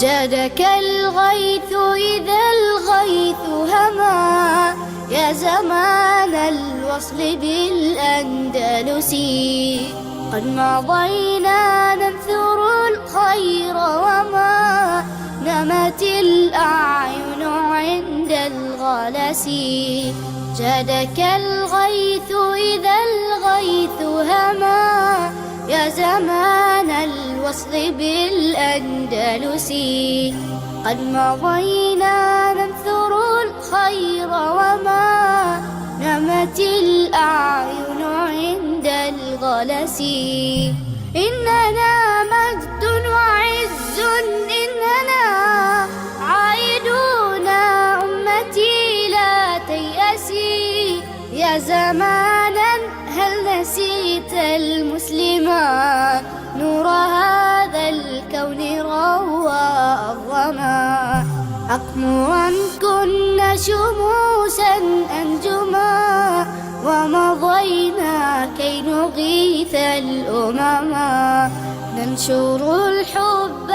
جادك الغيث إذا الغيث هما، يا زمان الوصل بالأندلس. قد مضينا ننثر الخير وما نمت الأعين عند الغلس. جادك الغيث إذا الغيث هما، يا زمان الوصل بالأندلس. قد مضينا ننثر الخير وما نمت الأعين عند الغلس. إننا مجد وعز، إننا عائدون أمتي لا تيأسي. يا زمانا هل نسيت المسلما، نور هذا الكون روى الظما. أقمرا كنا شموسا أنجما، ومضينا كي نغيث الأمما. ننشر الحب